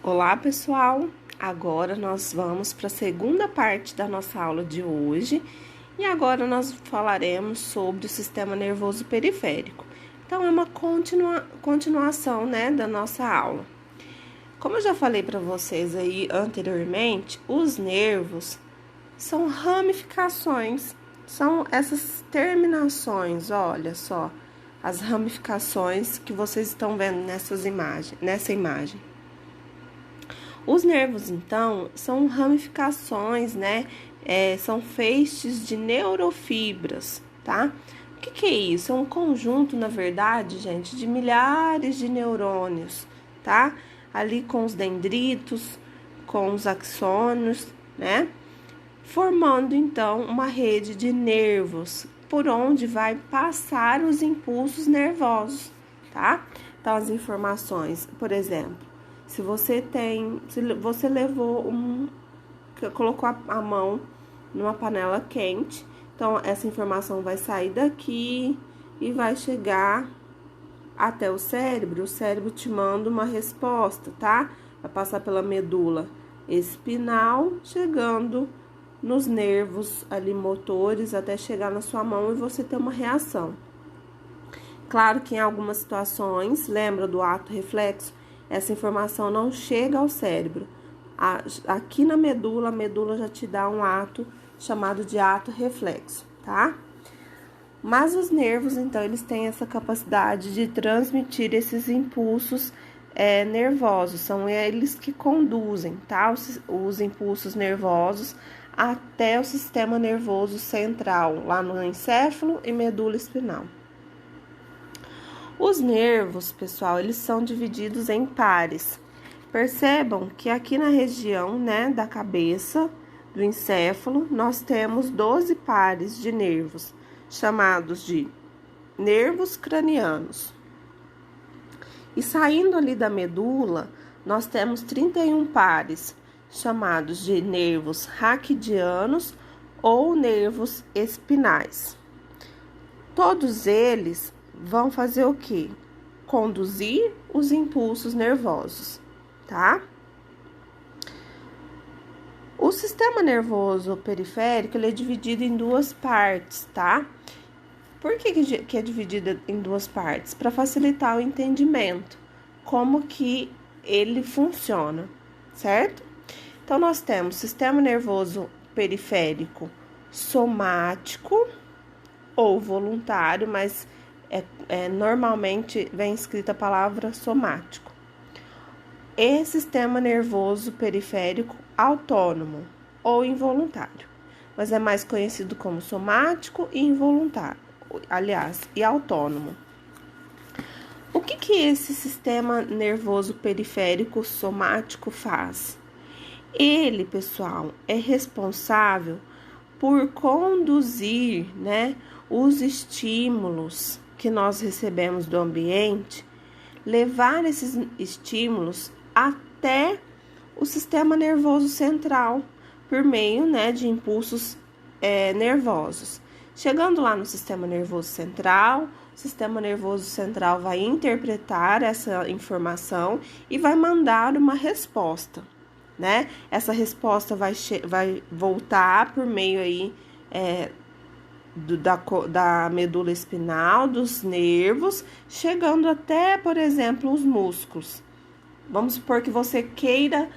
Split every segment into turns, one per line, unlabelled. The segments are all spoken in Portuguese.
Olá, pessoal! Agora nós vamos para a segunda parte da nossa aula de hoje e agora nós falaremos sobre o sistema nervoso periférico. Então, é uma continuação, né, da nossa aula. Como eu já falei para vocês aí anteriormente, os nervos são ramificações, são essas terminações, olha só, as ramificações que vocês estão vendo nessa imagem. Os nervos, então, são ramificações, né? São feixes de neurofibras, tá? O que é isso? É um conjunto, na verdade, gente, de milhares de neurônios, tá? Ali com os dendritos, com os axônios, né? Formando, então, uma rede de nervos por onde vai passar os impulsos nervosos, tá? Então, as informações, por exemplo, se você colocou a mão numa panela quente, então essa informação vai sair daqui e vai chegar até o cérebro te manda uma resposta, tá? Vai passar pela medula espinal, chegando nos nervos ali motores até chegar na sua mão e você ter uma reação. Claro que em algumas situações, lembra do ato reflexo? Essa informação não chega ao cérebro. Aqui na medula, a medula já te dá um ato chamado de ato reflexo, tá? Mas os nervos, então, eles têm essa capacidade de transmitir esses impulsos nervosos. São eles que conduzem, tá? Os impulsos nervosos até o sistema nervoso central, lá no encéfalo e medula espinal. Os nervos, pessoal, eles são divididos em pares. Percebam que aqui na região, né, da cabeça, do encéfalo, nós temos 12 pares de nervos, chamados de nervos cranianos. E saindo ali da medula, nós temos 31 pares, chamados de nervos raquidianos ou nervos espinais. Todos eles vão fazer o quê? Conduzir os impulsos nervosos, tá? O sistema nervoso periférico, ele é dividido em duas partes, tá? Por que é dividido em duas partes? Para facilitar o entendimento, como que ele funciona, certo? Então, nós temos sistema nervoso periférico somático ou voluntário, mas normalmente vem escrita a palavra somático. E sistema nervoso periférico autônomo ou involuntário, mas é mais conhecido como somático e involuntário, e autônomo. O que esse sistema nervoso periférico somático faz? Ele, pessoal, é responsável por conduzir, né, os estímulos que nós recebemos do ambiente, levar esses estímulos até o sistema nervoso central, por meio, né, de impulsos nervosos. Chegando lá no sistema nervoso central, o sistema nervoso central vai interpretar essa informação e vai mandar uma resposta, né? Essa resposta vai voltar por meio aí da medula espinal, dos nervos, chegando até, por exemplo, os músculos. Vamos supor que você queira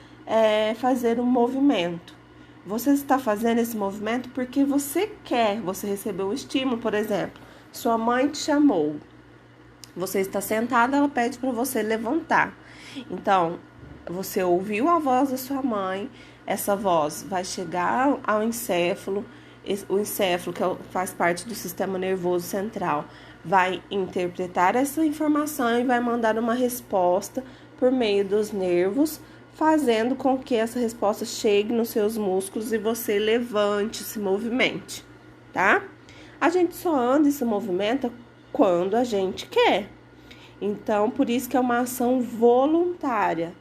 fazer um movimento. Você está fazendo esse movimento porque você quer, você recebeu um estímulo, por exemplo, sua mãe te chamou. Você está sentada, ela pede para você levantar. Então, você ouviu a voz da sua mãe, essa voz vai chegar ao encéfalo. O encéfalo, que faz parte do sistema nervoso central, vai interpretar essa informação e vai mandar uma resposta por meio dos nervos, fazendo com que essa resposta chegue nos seus músculos e você levante, se movimente, tá? A gente só anda e se movimenta quando a gente quer. Então, por isso que é uma ação voluntária.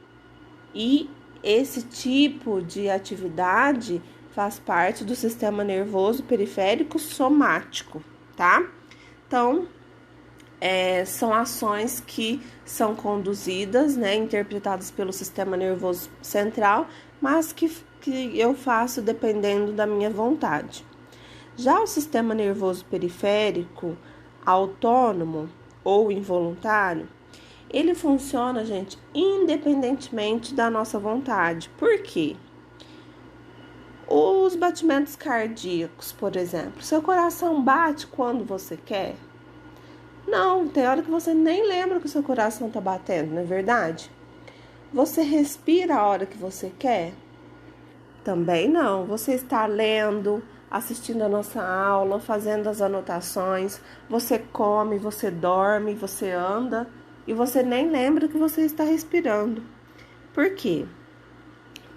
E esse tipo de atividade faz parte do sistema nervoso periférico somático, tá? Então, são ações que são conduzidas, né, interpretadas pelo sistema nervoso central, mas que eu faço dependendo da minha vontade. Já o sistema nervoso periférico, autônomo ou involuntário, ele funciona, gente, independentemente da nossa vontade. Por quê? Os batimentos cardíacos, por exemplo, seu coração bate quando você quer? Não, tem hora que você nem lembra que o seu coração tá batendo, não é verdade? Você respira a hora que você quer? Também não. Você está lendo, assistindo a nossa aula, fazendo as anotações, você come, você dorme, você anda e você nem lembra que você está respirando. Por quê?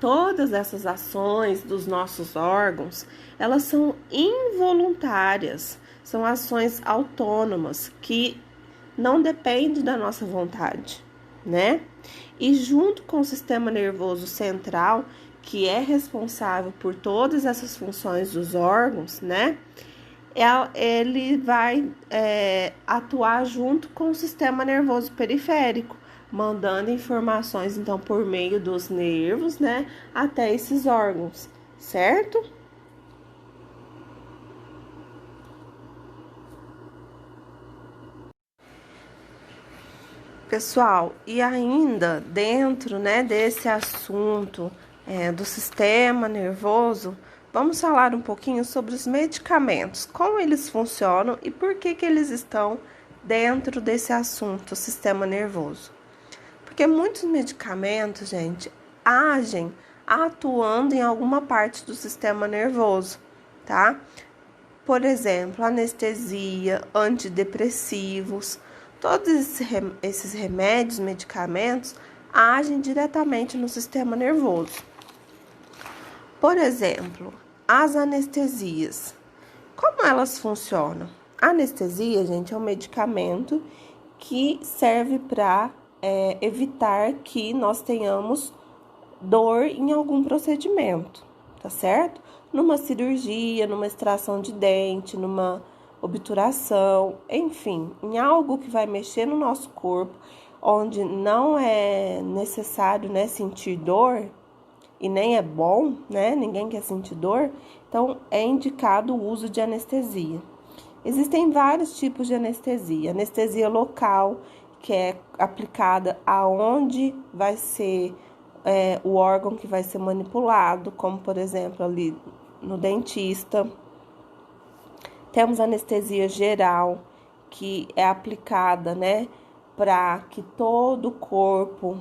Todas essas ações dos nossos órgãos, elas são involuntárias, são ações autônomas que não dependem da nossa vontade, né? E junto com o sistema nervoso central, que é responsável por todas essas funções dos órgãos, né? Ele vai atuar junto com o sistema nervoso periférico, mandando informações, então, por meio dos nervos, né, até esses órgãos, certo? Pessoal, e ainda dentro, né, desse assunto do sistema nervoso, vamos falar um pouquinho sobre os medicamentos, como eles funcionam e por que eles estão dentro desse assunto, sistema nervoso. Porque muitos medicamentos, gente, agem atuando em alguma parte do sistema nervoso, tá? Por exemplo, anestesia, antidepressivos, todos esses remédios, medicamentos, agem diretamente no sistema nervoso. Por exemplo, as anestesias. Como elas funcionam? A anestesia, gente, é um medicamento que serve para evitar que nós tenhamos dor em algum procedimento, tá certo? Numa cirurgia, numa extração de dente, numa obturação, enfim, em algo que vai mexer no nosso corpo, onde não é necessário, né, sentir dor e nem é bom, né? Ninguém quer sentir dor, então é indicado o uso de anestesia. Existem vários tipos de anestesia. Anestesia local, que é aplicada aonde vai ser o órgão que vai ser manipulado, como por exemplo ali no dentista. Temos anestesia geral, que é aplicada, né, para que todo o corpo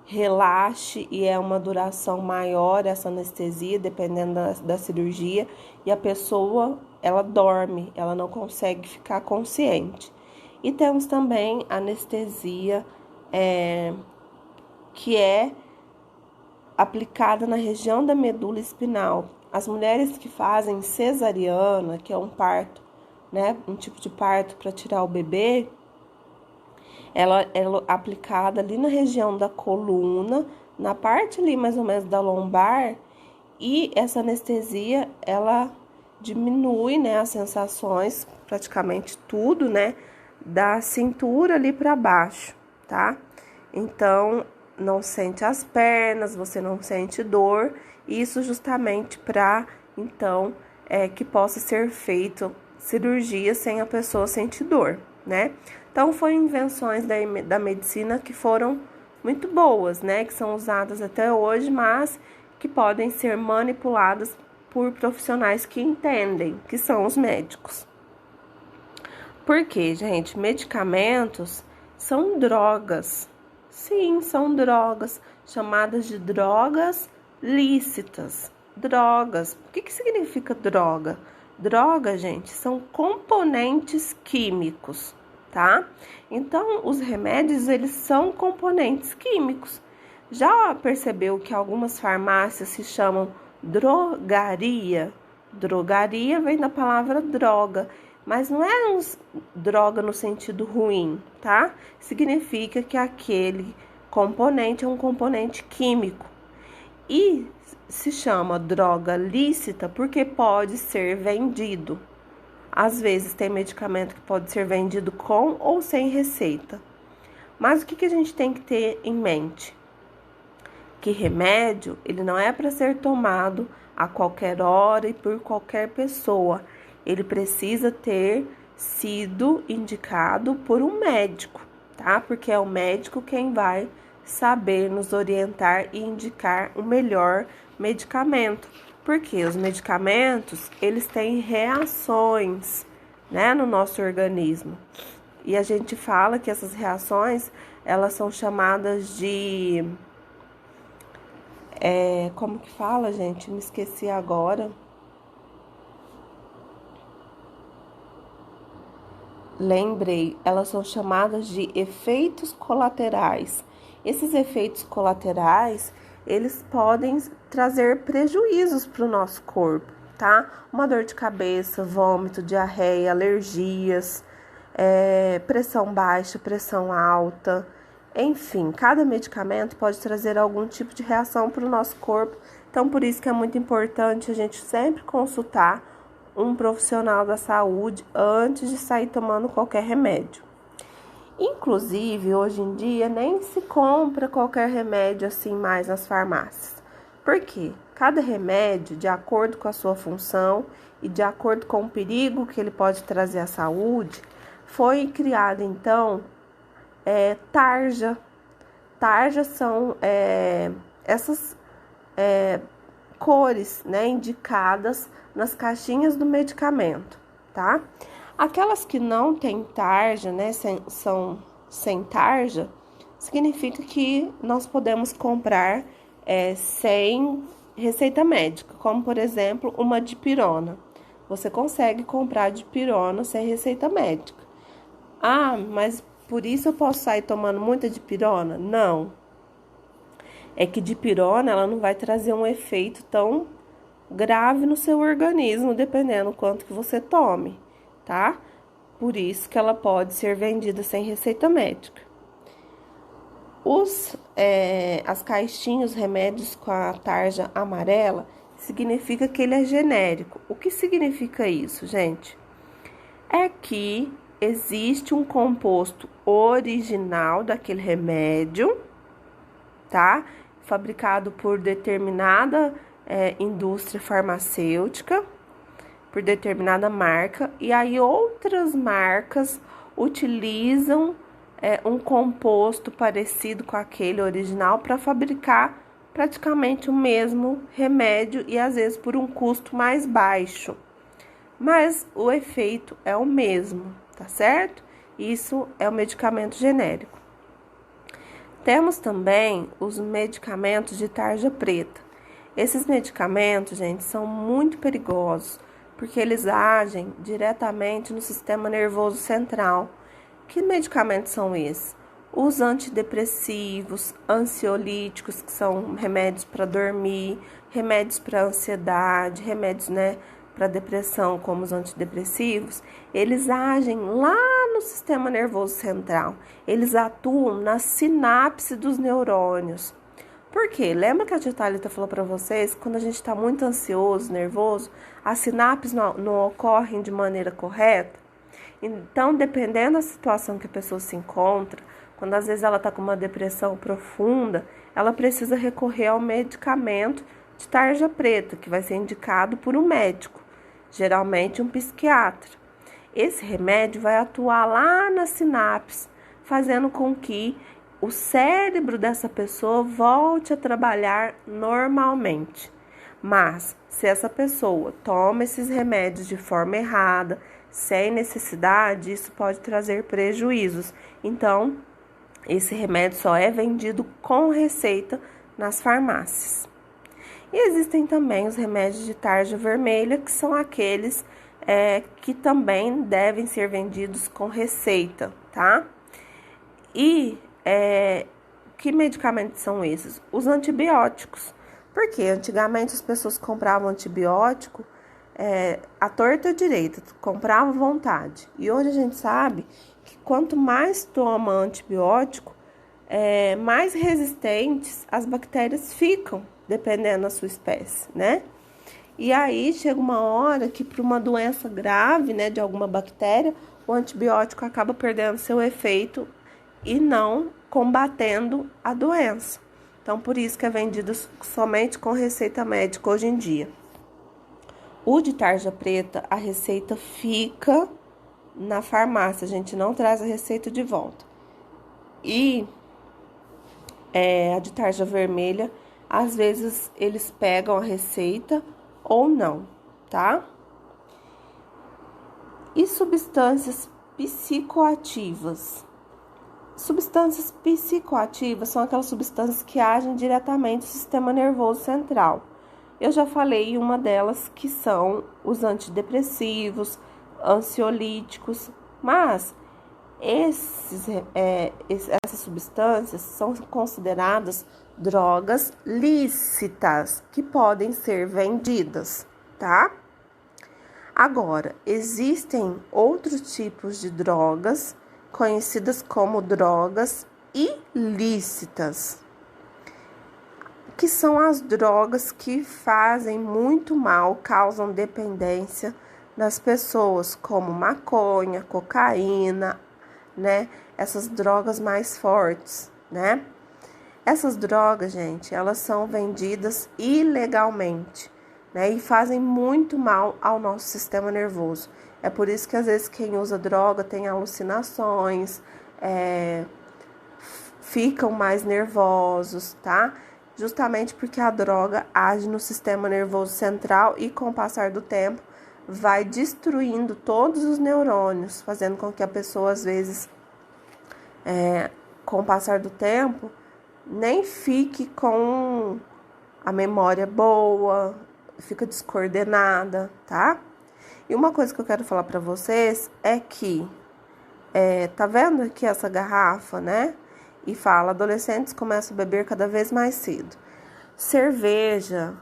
relaxe e é uma duração maior essa anestesia, dependendo da cirurgia, e a pessoa, ela dorme, ela não consegue ficar consciente. E temos também anestesia que é aplicada na região da medula espinhal. As mulheres que fazem cesariana, que é um parto, né, um tipo de parto para tirar o bebê, ela é aplicada ali na região da coluna, na parte ali mais ou menos da lombar, e essa anestesia, ela diminui, né, as sensações, praticamente tudo, né, da cintura ali para baixo, tá? Então, não sente as pernas, você não sente dor, isso justamente para, então, que possa ser feito cirurgia sem a pessoa sentir dor, né? Então, foram invenções da medicina que foram muito boas, né? Que são usadas até hoje, mas que podem ser manipuladas por profissionais que entendem, que são os médicos. Por quê, gente? Medicamentos são drogas. Sim, são drogas, chamadas de drogas lícitas. Drogas. O que significa droga? Droga, gente, são componentes químicos, tá? Então, os remédios, eles são componentes químicos. Já percebeu que algumas farmácias se chamam drogaria? Drogaria vem da palavra droga, mas não é droga no sentido ruim, tá? Significa que aquele componente é um componente químico. E se chama droga lícita porque pode ser vendido, Às vezes tem medicamento que pode ser vendido com ou sem receita. Mas o que a gente tem que ter em mente? Que remédio, ele não é para ser tomado a qualquer hora e por qualquer pessoa. Ele precisa ter sido indicado por um médico, tá? Porque é o médico quem vai saber nos orientar e indicar o melhor medicamento. Porque os medicamentos, eles têm reações, né, no nosso organismo. E a gente fala que essas reações, elas são chamadas de... como que fala, gente? Me esqueci agora. Lembrei, elas são chamadas de efeitos colaterais. Esses efeitos colaterais, eles podem trazer prejuízos para o nosso corpo, tá? Uma dor de cabeça, vômito, diarreia, alergias, pressão baixa, pressão alta. Enfim, cada medicamento pode trazer algum tipo de reação para o nosso corpo. Então, por isso que é muito importante a gente sempre consultar um profissional da saúde antes de sair tomando qualquer remédio. Inclusive, hoje em dia, nem se compra qualquer remédio assim mais nas farmácias. Por quê? Cada remédio, de acordo com a sua função e de acordo com o perigo que ele pode trazer à saúde, foi criado, então, tarja. Tarjas são essas cores, né, indicadas nas caixinhas do medicamento, tá? Aquelas que não têm tarja, né, são sem tarja, significa que nós podemos comprar sem receita médica, como, por exemplo, uma dipirona. Você consegue comprar dipirona sem receita médica. Ah, mas por isso eu posso sair tomando muita dipirona? Não. É que dipirona, ela não vai trazer um efeito tão grave no seu organismo, dependendo do quanto que você tome, tá? Por isso que ela pode ser vendida sem receita médica. As caixinhas, remédios com a tarja amarela, significa que ele é genérico. O que significa isso, gente? É que existe um composto original daquele remédio, tá? Fabricado por determinada indústria farmacêutica, por determinada marca, e aí outras marcas utilizam um composto parecido com aquele original para fabricar praticamente o mesmo remédio e às vezes por um custo mais baixo. Mas o efeito é o mesmo, tá certo? Isso é o medicamento genérico. Temos também os medicamentos de tarja preta. Esses medicamentos, gente, são muito perigosos, porque eles agem diretamente no sistema nervoso central. Que medicamentos são esses? Os antidepressivos, ansiolíticos, que são remédios para dormir, remédios para ansiedade, remédios, para depressão, como os antidepressivos, eles agem lá no sistema nervoso central. Eles atuam na sinapse dos neurônios. Por quê? Lembra que a tia Thalita falou para vocês que quando a gente está muito ansioso, nervoso, as sinapses não ocorrem de maneira correta? Então, dependendo da situação que a pessoa se encontra, quando às vezes ela está com uma depressão profunda, ela precisa recorrer ao medicamento de tarja preta, que vai ser indicado por um médico, geralmente um psiquiatra. Esse remédio vai atuar lá na sinapse, fazendo com que o cérebro dessa pessoa volte a trabalhar normalmente. Mas, se essa pessoa toma esses remédios de forma errada, sem necessidade, isso pode trazer prejuízos. Então, esse remédio só é vendido com receita nas farmácias. E existem também os remédios de tarja vermelha, que são aqueles que também devem ser vendidos com receita, tá? E que medicamentos são esses? Os antibióticos. Porque antigamente as pessoas compravam antibiótico à torta e à direita, compravam à vontade. E hoje a gente sabe que quanto mais toma antibiótico, mais resistentes as bactérias ficam, dependendo da sua espécie, né? E aí chega uma hora que para uma doença grave, né, de alguma bactéria, o antibiótico acaba perdendo seu efeito e não combatendo a doença. Então, por isso que é vendido somente com receita médica hoje em dia. O de tarja preta, a receita fica na farmácia, a gente não traz a receita de volta. E a de tarja vermelha, às vezes eles pegam a receita ou não, tá? E substâncias psicoativas? Substâncias psicoativas são aquelas substâncias que agem diretamente no sistema nervoso central. Eu já falei uma delas que são os antidepressivos, ansiolíticos, mas essas substâncias são consideradas drogas lícitas que podem ser vendidas, tá? Agora, existem outros tipos de drogas conhecidas como drogas ilícitas, que são as drogas que fazem muito mal, causam dependência nas pessoas, como maconha, cocaína, né? Essas drogas mais fortes, né? Essas drogas, gente, elas são vendidas ilegalmente, né? E fazem muito mal ao nosso sistema nervoso. É por isso que às vezes quem usa droga tem alucinações, ficam mais nervosos, tá? Justamente porque a droga age no sistema nervoso central e com o passar do tempo vai destruindo todos os neurônios, fazendo com que a pessoa às vezes, com o passar do tempo, nem fique com a memória boa, fica descoordenada, tá? E uma coisa que eu quero falar pra vocês é que, tá vendo aqui essa garrafa, né? E fala, adolescentes começam a beber cada vez mais cedo. Cerveja,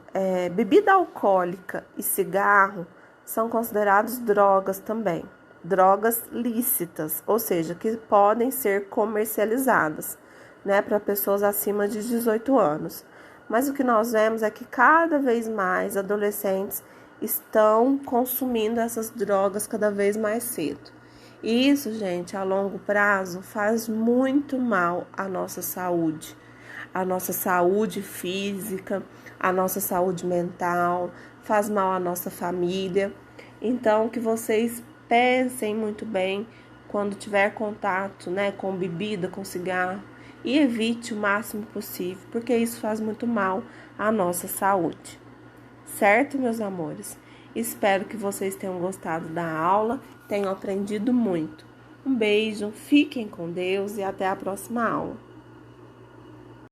bebida alcoólica e cigarro são considerados drogas também. Drogas lícitas, ou seja, que podem ser comercializadas, né, para pessoas acima de 18 anos. Mas o que nós vemos é que cada vez mais adolescentes estão consumindo essas drogas cada vez mais cedo. E isso, gente, a longo prazo faz muito mal à nossa saúde física, à nossa saúde mental, faz mal à nossa família. Então, que vocês pensem muito bem quando tiver contato, né, com bebida, com cigarro, e evite o máximo possível, porque isso faz muito mal à nossa saúde. Certo, meus amores? Espero que vocês tenham gostado da aula, tenham aprendido muito. Um beijo, fiquem com Deus e até a próxima aula.